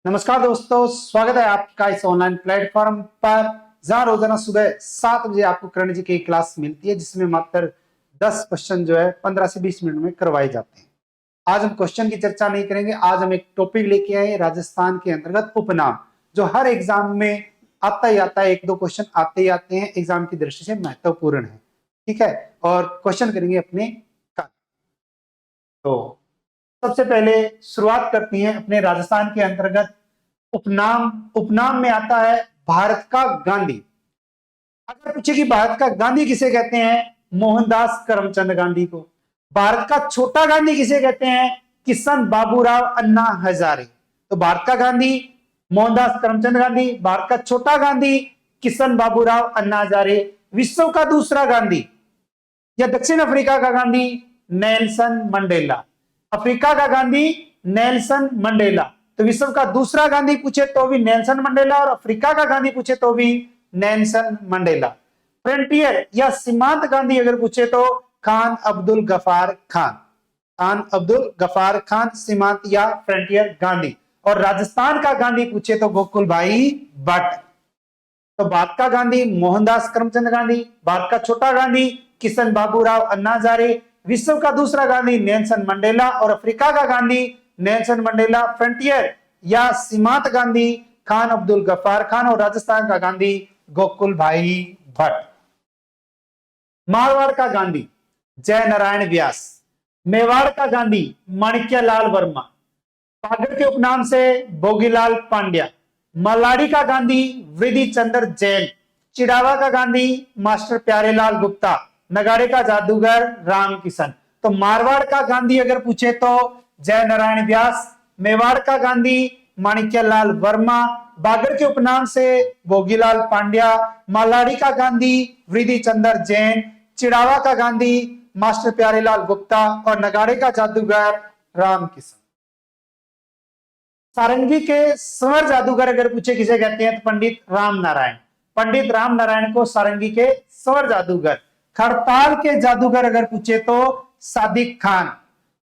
नमस्कार दोस्तों, स्वागत है आपका इस ऑनलाइन प्लेटफॉर्म पर जहां रोजाना सुबह 7 बजे आपको करण जी की क्लास मिलती है, जिसमें मात्र 10 क्वेश्चन जो है 15 से 20 मिनट में करवाए जाते हैं। आज हम क्वेश्चन की चर्चा नहीं करेंगे। आज हम एक टॉपिक लेके आए राजस्थान के अंतर्गत उपनाम, जो हर एग्जाम में आता ही आता है। एक दो क्वेश्चन आते ही आते हैं, एग्जाम की दृष्टि से महत्वपूर्ण है। ठीक है, और क्वेश्चन करेंगे अपने का। तो सबसे पहले शुरुआत करती हैं अपने राजस्थान के अंतर्गत उपनाम। उपनाम में आता है भारत का गांधी। अगर पूछे कि भारत का गांधी किसे कहते हैं, मोहनदास करमचंद गांधी को। भारत का छोटा गांधी किसे कहते हैं, किशन बाबूराव अन्ना हजारे। तो भारत का गांधी मोहनदास करमचंद गांधी, भारत का छोटा गांधी किशन बाबूराव अन्ना हजारे। विश्व का दूसरा गांधी या दक्षिण अफ्रीका का गांधी नेल्सन मंडेला। अफ्रीका का गांधी नेल्सन मंडेला। तो विश्व का दूसरा गांधी पूछे तो भी नेल्सन मंडेला, और अफ्रीका का गांधी पूछे तो भी नेल्सन मंडेला। फ्रंटियर या सीमांत गांधी अगर पूछे तो खान अब्दुल गफार खान। खान अब्दुल गफार खान सीमांत या फ्रंटियर गांधी। और राजस्थान का गांधी पूछे तो गोकुल भाई भट्ट। तो भारत का गांधी मोहनदास करमचंद गांधी, भारत का छोटा गांधी किशन बाबूराव अन्ना हजारे, विश्व का दूसरा गांधी नेल्सन मंडेला, और अफ्रीका का गांधी नेल्सन मंडेला। फ्रंटियर या सीमांत गांधी खान अब्दुल गफार खान, और राजस्थान का गांधी गोकुल भाई भट्ट। मारवाड़ का गांधी जय नारायण व्यास। मेवाड़ का गांधी माणिक्यलाल वर्मा। सागर के उपनाम से भोगीलाल पांड्या। मल्लाडी का गांधी विधि चंद्र जैन। चिड़ावा का गांधी मास्टर प्यारेलाल गुप्ता। नगाड़े का जादूगर राम किशन। तो मारवाड़ का गांधी अगर पूछे तो जय नारायण व्यास, मेवाड़ का गांधी माणिक्यलाल वर्मा, बागड़ के उपनाम से भोगीलाल पांड्या, मल्लाडी का गांधी विधि चंद्र जैन, चिड़ावा का गांधी मास्टर प्यारेलाल गुप्ता, और नगाड़े का जादूगर राम किशन। सारंगी के स्वर जादूगर अगर पूछे किसे कहते हैं तो पंडित राम नारायण। पंडित राम नारायण को सारंगी के स्वर जादूगर। खड़ताल के जादूगर अगर पूछे तो सादिक खान।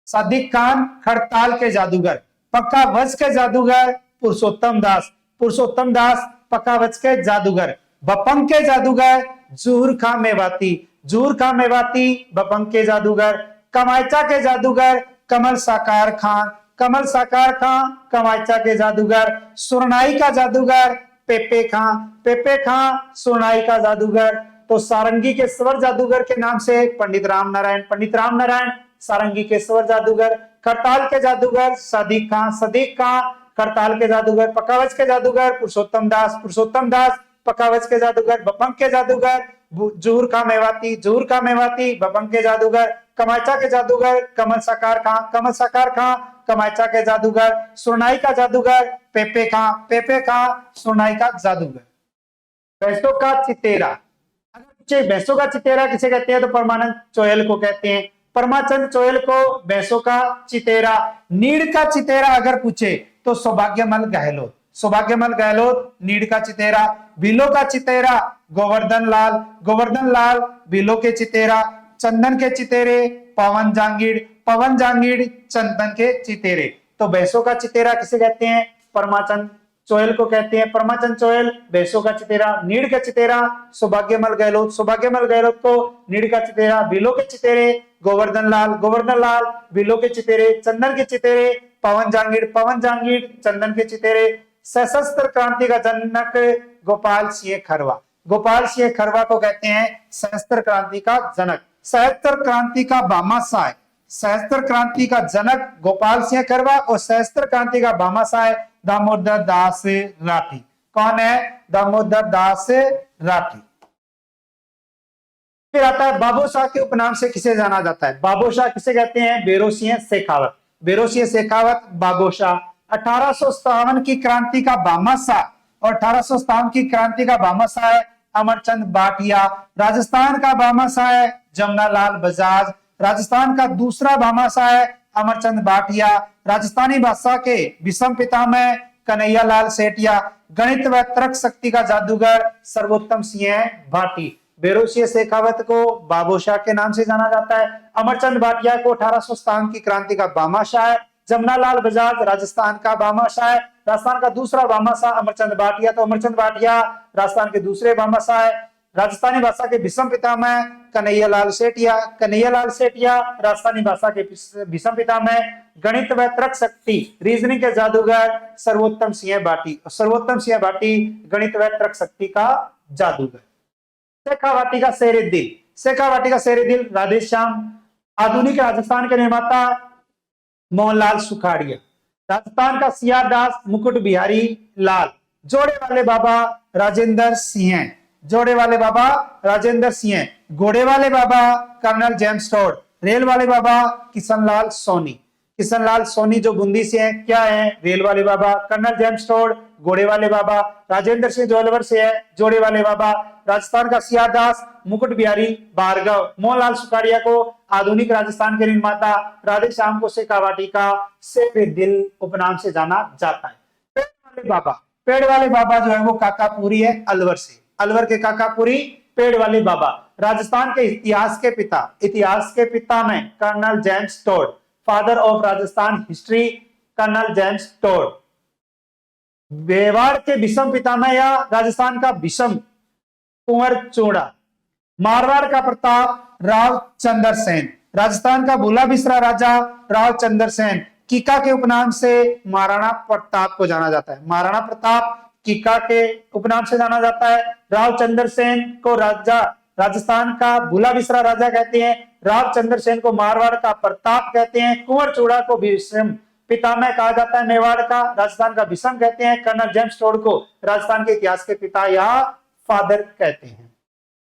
सादिक खान खड़ताल के जादूगर। पक्का वच के जादूगर पुरुषोत्तम दास। पुरुषोत्तम दास पक्का वच के जादूगर। बपंग के जादूगर जूहर खां मेवाती। जूहर खां मेवाती बपंग के जादूगर। कमायचा के जादूगर कमल साकार खान। कमल साकार खां कमायचा के जादूगर। सुरनाई का जादूगर पेपे खां। पेपे खां सुरनाई का जादूगर। तो सारंगी के स्वर जादूगर के नाम से पंडित राम नारायण। पंडित राम नारायण सारंगी के स्वर जादूगर। खड़ताल के जादूगर सदीक खां। सदीक खां खड़ताल के जादूगर। पकावच के जादूगर पुरुषोत्तम दास। पुरुषोत्तम दास पकावच के जादूगर। बपंग के जादूगर जूहर खां मेवाती। जूहर खां मेवाती बपंग के जादूगर। कमायचा के जादूगर कमल साकार खां। कमल साकार खां कमायचा के जादूगर। सुरनाई का जादूगर पेपे खां। पेपे खां सुरनाई का जादूगर। भैंसों का चितेरा। अगर पूछे भैंसों का चितेरा किसे कहते हैं तो परमानंद चोयल को कहते हैं। परमाचंद चोयल को भैंसों का चितेरा। नीड़ का चितेरा अगर पूछे तो सौभाग्यमल गहलोत। सौभाग्यमल गहलोत नीड़ का चितेरा। भीलों का चितेरा गोवर्धन लाल। गोवर्धन लाल भीलों के चितेरा। चंदन के चितेरे पवन जांगीड़। पवन जांगीड़ चंदन के चितेरे। तो भैंसों का चितेरा किसे कहते हैं, परमाचंद चोयल को कहते हैं। परमाचंद चोयल भैंसों का चितेरा। नीड़ का चितेरा सौभाग्यमल गहलोत। सौभाग्यमल गहलोत को नीड़ का चितेरा। भीलों के चितेरे गोवर्धन लाल। गोवर्धन लाल भीलों के चितेरे। चंदन के चितेरे पवन जांगीड़। पवन जांगीड़ चंदन के चितेरे। सशस्त्र क्रांति का जनक गोपाल सिंह खरवा। गोपाल सिंह खरवा को कहते हैं सशस्त्र क्रांति का जनक। सशस्त्र क्रांति का भामाशाह। सशस्त्र क्रांति का जनक गोपाल सिंह खरवा, और सशस्त्र क्रांति का भामाशाह दामोदर दास राठी। कौन है, दामोदर दास राठी। फिर आता है बाबूशाह के उपनाम से किसे जाना जाता है। बाबूशाह किसे कहते हैं, बेरो सिंह शेखावत। बेरो सिंह शेखावत बाबूशाह। 1857 की क्रांति का भामाशाह, और 1857 की क्रांति का भामाशाह है अमरचंद भाटिया। राजस्थान का भामाशाह है जमनालाल बजाज। राजस्थान का दूसरा भामाशाह है अमरचंद भाटिया। राजस्थानी भाषा के विषम पितामह कन्हैयालाल सेठिया। गणित व तर्क शक्ति का जादूगर सर्वोत्तम सिंह भाटी। बेरो सिंह शेखावत को बाबूशाह के नाम से जाना जाता है। अमरचंद भाटिया को 1857 की क्रांति का भामाशाह, जमनालाल बजाज राजस्थान का भामाशाह है। राजस्थान का दूसरा भामाशाह अमरचंद भाटिया, तो अमरचंद भाटिया राजस्थान के दूसरे भामाशाह है। राजस्थानी भाषा के भीषम पितामह कन्हैयालाल सेठिया, कन्हैयालाल सेठिया राजस्थानी भाषा के भीषम पितामह। गणित व तर्क शक्ति रीजनिंग के जादूगर सर्वोत्तम सिंह भाटी, सर्वोत्तम सिंह भाटी गणित व तर्क शक्ति का जादूगर। शेखावाटी का शेर दिल, शेखावाटी का शेर दिल राधेश्याम। आधुनिक राजस्थान के निर्माता मोहनलाल सुखाड़िया। राजस्थान का सियादास मुकुट बिहारी लाल। जोड़े वाले बाबा राजेंद्र सिंह, जोड़े वाले बाबा राजेंद्र सिंह। घोड़े वाले बाबा कर्नल जेम्स टॉड। रेल वाले बाबा किशनलाल सोनी, किशनलाल सोनी जो बूंदी से हैं, क्या है? रेल वाले बाबा। कर्नल जेम्स टॉड घोड़े वाले बाबा। राजेंद्र सिंह जो अलवर से है, जोड़े वाले बाबा। राजस्थान का सियादास मुकुट बिहारी भार्गव। मोहनलाल सुखाड़िया को आधुनिक राजस्थान के निर्माता, राधेश्याम को शेखावाटी का शेर दिल उपनाम से जाना जाता है। पेड़ वाले बाबा, पेड़ वाले बाबा जो है वो काकापुरी है अलवर से, अलवर के काकापुरी पेड़ वाले बाबा। राजस्थान के इतिहास के पिता, इतिहास के पिता में colonel James Tod, father of Rajasthan history colonel James Tod. Mewar के भीषम पितामह या राजस्थान का भीषम कुंवर चोड़ा। मारवाड़ का प्रताप राव चंद्र सेन। राजस्थान का भूला बिसरा राजा राव चंद्र सेन कीका के उपनाम से महाराणा प्रताप को जाना जाता है। महाराणा प्रताप कीका के उपनाम से जाना जाता है। राव चंद्र सेन को राजा राजस्थान का भूला बिसरा राजा कहते हैं। राव चंद्र सेन को मारवाड़ का प्रताप कहते हैं। कुंवर चोड़ा को भीषम पितामह कहा जाता है मेवाड़ का। राजस्थान का भीषम कहते हैं। कर्नल जेम्स टॉड को राजस्थान के इतिहास के पिता या फादर कहते हैं।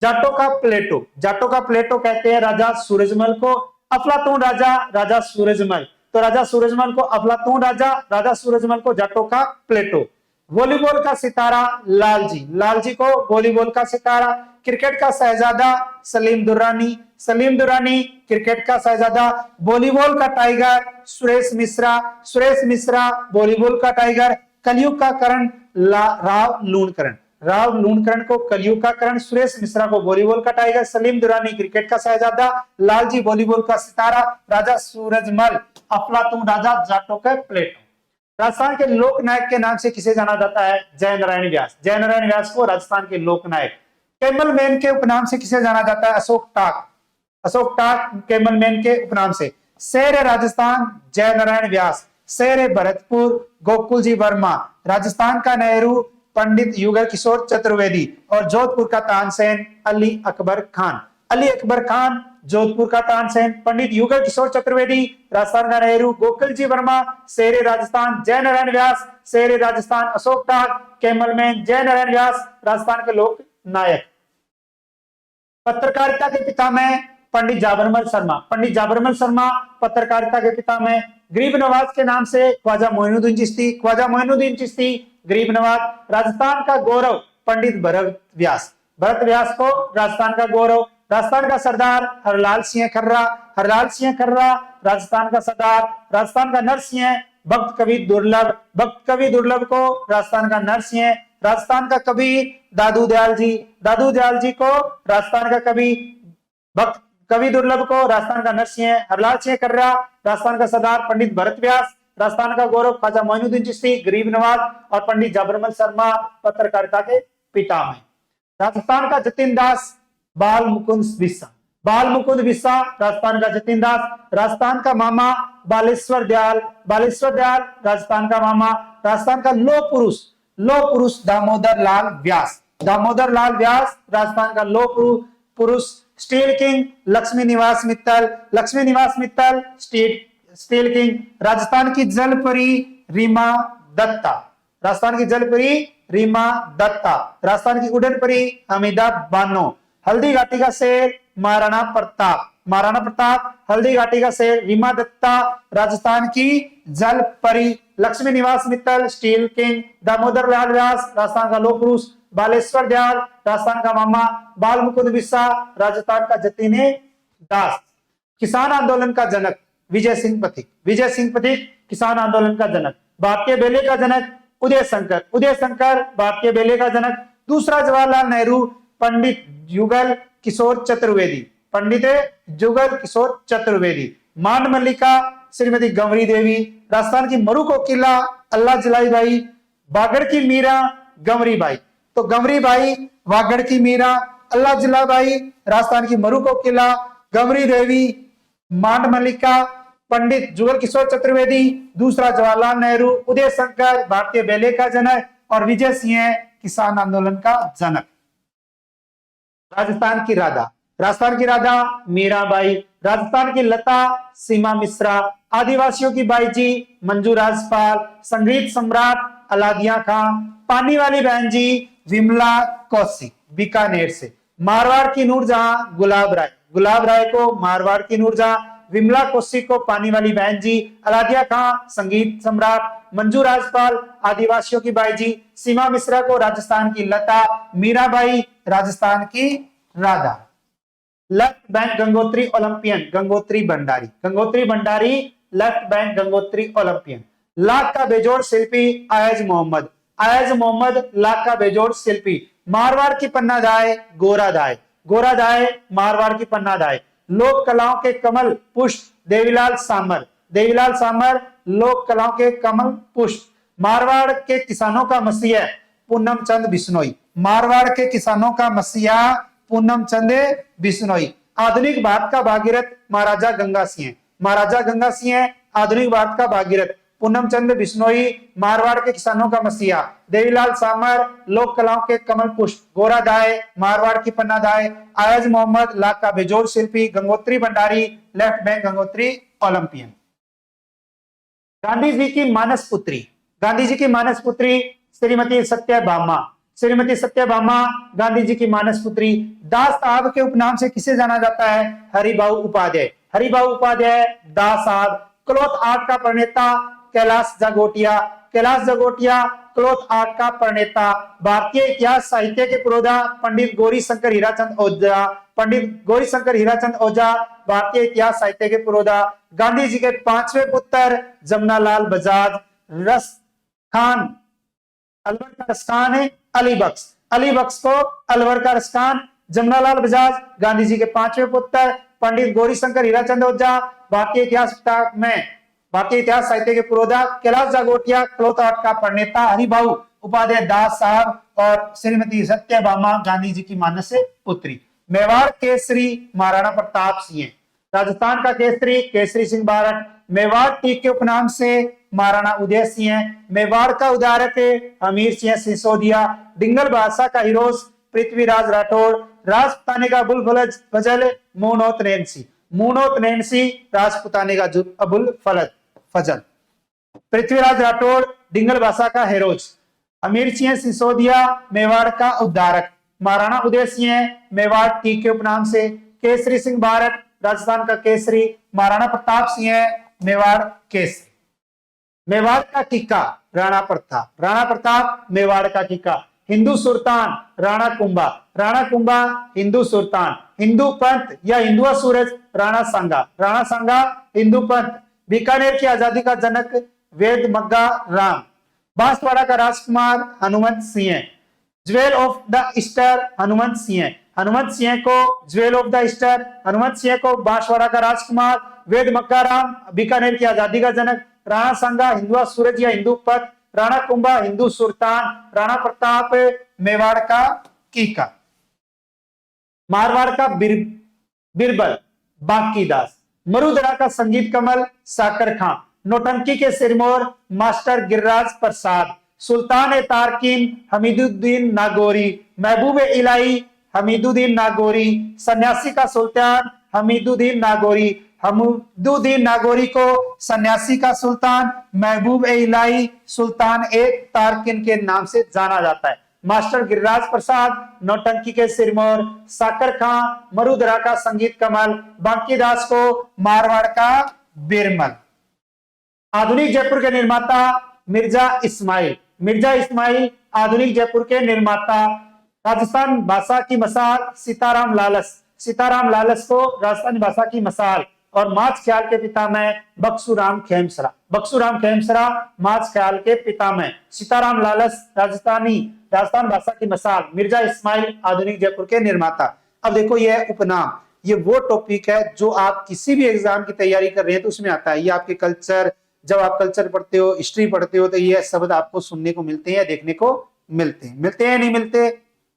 जाटों का प्लेटो, जाटों का प्लेटो कहते हैं राजा सूरजमल को। अफलातून राजा राजा सूरजमल, तो राजा सूरजमल को अफलातून राजा, राजा सूरजमल को जाटों का प्लेटो। वॉलीबॉल का सितारा लालजी, लालजी को वॉलीबॉल का सितारा। क्रिकेट का शहजादा सलीम दुर्रानी, सलीम दुर्रानी क्रिकेट का शहजादा। वॉलीबॉल का टाइगर सुरेश मिश्रा, सुरेश मिश्रा वॉलीबॉल का टाइगर। कलयुग का करण राव लूणकरण, राव लूणकरण को कलयुग का करण। सुरेश मिश्रा को वॉलीबॉल का टाइगर। सलीम दुर्रानी क्रिकेट का शहजादा। लालजी वॉलीबॉल का सितारा। राजा सूरजमल अफलातून राजा, जाटों का प्लेटो। राजस्थान के लोकनायक के नाम से किसे जाना जाता है? जय नारायण व्यास, जय नारायण व्यास को राजस्थान के लोकनायक। कैमल मैन के उपनाम से किसे जाना जाता है? अशोक टाक, अशोक टाक कैमल मैन के उपनाम से। शेर राजस्थान जय नारायण व्यास। शेर भरतपुर गोकुल जी वर्मा। राजस्थान का नेहरू पंडित युगल किशोर चतुर्वेदी। और जोधपुर का तानसेन अली अकबर खान, अली अकबर खान जोधपुर का तानसेन। पंडित युगल किशोर चतुर्वेदी, राजस्थान का नेहरू गोकुल जी वर्मा। शेर राजस्थान जय नारायण व्यास। शेर राजस्थान अशोक टाक कैमल मैन जय नारायण व्यास राजस्थान के लोक नायक। पत्रकारिता के पितामह पंडित जाबरमल शर्मा, पंडित जाबरमल शर्मा पत्रकारिता के पितामह। गरीब नवाज के नाम से ख्वाजा मोइनुद्दीन चिश्ती, ख्वाजा मोइनुद्दीन चिश्ती गरीब नवाज। राजस्थान का गौरव पंडित भरत व्यास, भरत व्यास को राजस्थान का गौरव। राजस्थान का सरदार हरलाल सिंह खर्रा, हरलाल सिंह खर्रा राजस्थान का सरदार। राजस्थान का नरसिंह भक्त कवि दुर्लभ, भक्त कवि दुर्लभ को राजस्थान का नरसिंह। राजस्थान का कबीर दादू दयाल जी, दादू दयाल जी को राजस्थान का कवि। भक्त कवि दुर्लभ को राजस्थान का नरसिंह। हरलाल सिंह कर्रा राजस्थान का सरदार। पंडित भरत व्यास राजस्थान का गौरव। ख्वाजा मोइनुद्दीन चिश्ती गरीब नवाज और पंडित जाबरमल शर्मा पत्रकारिता के पितामह। राजस्थान का जतिन दास बाल मुकुंद बिस्सा, बाल मुकुंद बिस्सा राजस्थान का जतिन दास। राजस्थान का मामा बालेश्वर दयाल, बालेश्वर दयाल राजस्थान का मामा। राजस्थान का लो पुरुष, लो पुरुष दामोदर लाल व्यास, दामोदर लाल व्यास राजस्थान का लो पुरुष। स्टील किंग लक्ष्मी निवास मित्तल, लक्ष्मी निवास मित्तल स्टील किंग। राजस्थान की जलपरी रीमा दत्ता, राजस्थान की जलपरी रीमा दत्ता। राजस्थान की उड़न परी हमीदा बानो। हल्दी घाटी का शेर महाराणा प्रताप, महाराणा प्रताप हल्दी घाटी का शेर रीमा दत्ता। राजस्थान की जल परी लक्ष्मी निवास मित्तल स्टील किंग। दामोदर लाल व्यास राजस्थान का लोक पुरुष। बालेश्वर दयाल राजस्थान का मामा। बाल मुकुंद बिस्सा राजस्थान का जतिन दास। किसान आंदोलन का जनक विजय सिंह पथिक, विजय सिंह पथिक किसान आंदोलन का जनक। भारतीय बेले का जनक उदय शंकर, उदय शंकर भारतीय बेले का जनक। दूसरा जवाहरलाल नेहरू पंडित युगल किशोर चतुर्वेदी, पंडित जुगल किशोर चतुर्वेदी। मान मल्लिका श्रीमती गंवरी देवी, राजस्थान की मरु कोकिला अल्लाह जलाई बाई, बागड़ की मीरा गंवरी बाई। तो गंवरी बाई, वागड़ की मीरा, अल्लाह जलाई बाई, राजस्थान की मरु कोकिला, गंवरी देवी, मांड मल्लिका, पंडित जुगल किशोर चतुर्वेदी, दूसरा जवाहरलाल नेहरू, उदय शंकर भारतीय बैले का जनक और विजय सिंह किसान आंदोलन का जनक। राजस्थान की राधा, राजस्थान की राधा मीराबाई, राजस्थान की लता सीमा मिश्रा, आदिवासियों की बाईजी मंजू राजपाल, संगीत सम्राट अलादिया खां, पानी वाली बहन जी विमला कौशिक बीकानेर से, मारवाड़ की नूरजहां गुलाब राय, गुलाब राय को मारवाड़ की नूरजहां, विमला कौशिक को पानी वाली बहन जी, अलादिया खां संगीत सम्राट, मंजू राजपाल आदिवासियों की बाईजी, सीमा मिश्रा को राजस्थान की लता, मीराबाई राजस्थान की Radha. Left bank Gangotri Olympian Gangotri Bhandari, Gangotri Bhandari left bank Gangotri Olympian. Lakh का बेजोड़ शिल्पी अयज मोहम्मद, अयज मोहम्मद लाख का बेजोड़ शिल्पी। मारवाड़ की पन्नादाय गोरादाय, गोरादाय मारवाड़ की पन्नादाय। लोक कलाओं के कमल पुष्प देवीलाल सामर, देवीलाल सामर लोक कलाओं के कमल पुष्प। मारवाड़ के किसानों का मसीहा पूनम चंद बिश्नोई, मारवाड़ के किसानों का मसीहा पूनम चंद बिश्नोई। आधुनिक भारत का भागीरथ महाराजा गंगा सिंह, महाराजा गंगा सिंह आधुनिक भारत का भागीरथ। पूनम चंद बिश्नोई मारवाड़ के किसानों का मसीहा। देवीलाल सामर लोक कलाओं के कमल पुष्प। गोरादाय मारवाड़ की पन्नादाय। अयज मोहम्मद लाख का बेजोड़ शिल्पी। Gangotri Bhandari left bank Gangotri olympian. Gandhi ji की मानस पुत्री, गांधी जी की मानस पुत्री श्रीमती सत्यभामा, श्रीमती सत्यभामा गांधी जी की मानस पुत्री। दास साहब के उपनाम से किसे जाना जाता है? हरिभाऊ उपाध्याय, हरिभाऊ उपाध्याय दास साहब। क्लॉथ आर्ट का प्रणेता कैलाश जागोटिया, कैलाश जागोटिया क्लॉथ आर्ट का प्रणेता। भारतीय इतिहास साहित्य के पुरोधा पंडित गौरी शंकर हीराचंद ओझा, पंडित गौरी शंकर हीराचंद ओझा भारतीय इतिहास साहित्य के पुरोधा। गांधी जी के पांचवें पुत्र जमनालाल बजाज, रस खान अलवर का रसखान है अली बख्श, अली बख्श को अलवर का रसखान। जमनालाल बजाज गांधी जी के पांचवें पुत्र। पंडित गौरी शंकर हीराचंद ओझा भारतीय इतिहास में भारतीय इतिहास साहित्य के पुरोधा। कैलाश जागोटिया क्लॉथ आर्ट का प्रणेता। हरिभाऊ उपाध्याय दास साहब और श्रीमती सत्यभामा गांधी जी की मानस पुत्री। मेवाड़ केसरी महाराणा प्रताप सिंह, राजस्थान का केसरी केसरी सिंह बारट। मेवाड़ टीक के उपनाम से महाराणा उदय सिंह। मेवाड़ का उदारक हमीर सिंह सिसोदिया। डिंगल भाषा का हीरोज पृथ्वीराज राठौड़। राजपुताने का अबुल फजल मुनोत नैन्सी, मुनोत नैन्सी राजपुताने का अबुल फजल। पृथ्वीराज राठौड़ डिंगल भाषा का हेरोज। अमीर सिंह सिसोदिया मेवाड़ का उद्धारक। महाराणा उदय सिंह मेवाड़ टीक के उपनाम से। केसरी सिंह बारट राजस्थान का केसरी। महाराणा प्रताप सिंह मेवाड़ केसरी। मेवाड़ का टीका राणा प्रताप, राणा प्रताप मेवाड़ का टीका। हिंदू सुल्तान राणा कुंभा, राणा कुंभा हिंदू सुल्तान। हिंदू पंथ या हिंदुआ सूरज राणा सांगा, राणा सांगा हिंदू पंथ। बीकानेर की आजादी का जनक वेद मग्गा राम। बांसवाड़ा का राजकुमार Hanumant Singh. Jewel of the Easter Hanumant Singh, Hanumant Singh को jewel of the Easter. Hanumant Singh को बांसवाड़ा का राजकुमार। वेद मक्का राम बीकानेर की आजादी का जनक। राणा सांगा हिंदुआ सूरज या हिंदू पथ। राणा कुंभा हिंदू सुल्तान। राणा प्रताप मेवाड़ का कीका। मारवाड़ का बिरबल बांकीदास। मरुधरा का संगीत कमल साकर खां। नौटंकी के सिरमौर मास्टर गिरिराज प्रसाद। सुल्तान ए तारकीन हमीदुद्दीन नागौरी। महबूब इलाही हमीदुद्दीन नागौरी। सन्यासी का सुल्तान हमीदुद्दीन नागौरी। हमीदुद्दीन नागौरी को सन्यासी का सुल्तान, महबूब इलाही सुल्तान ए तारकीन के नाम से जाना जाता है। मास्टर गिरिराज प्रसाद नौटंकी के सिरमौर। साकर खां मरुधरा का संगीत कमल। बांकीदास को मारवाड़ का बिरमल। आधुनिक जयपुर के निर्माता मिर्जा इस्माइल, मिर्जा इस्माइल आधुनिक जयपुर के निर्माता। राजस्थान भाषा की मसाल सीताराम लालस, सीताराम लालस को राजस्थानी भाषा की मसाल। और माछ ख्याल के पिता में बक्सूराम खेमसरा, बक्सूराम खेमसरा माछ ख्याल के पिता में। सीताराम लालस राजस्थान भाषा की मसाल। मिर्जा इस्माइल आधुनिक जयपुर के निर्माता। अब देखो यह उपनाम, ये वो टॉपिक है जो आप किसी भी एग्जाम की तैयारी कर रहे हैं तो उसमें आता है। ये आपके कल्चर, जब आप कल्चर पढ़ते हो, हिस्ट्री पढ़ते हो, तो ये शब्द आपको सुनने को मिलते हैं या देखने को मिलते हैं। मिलते हैं नहीं मिलते?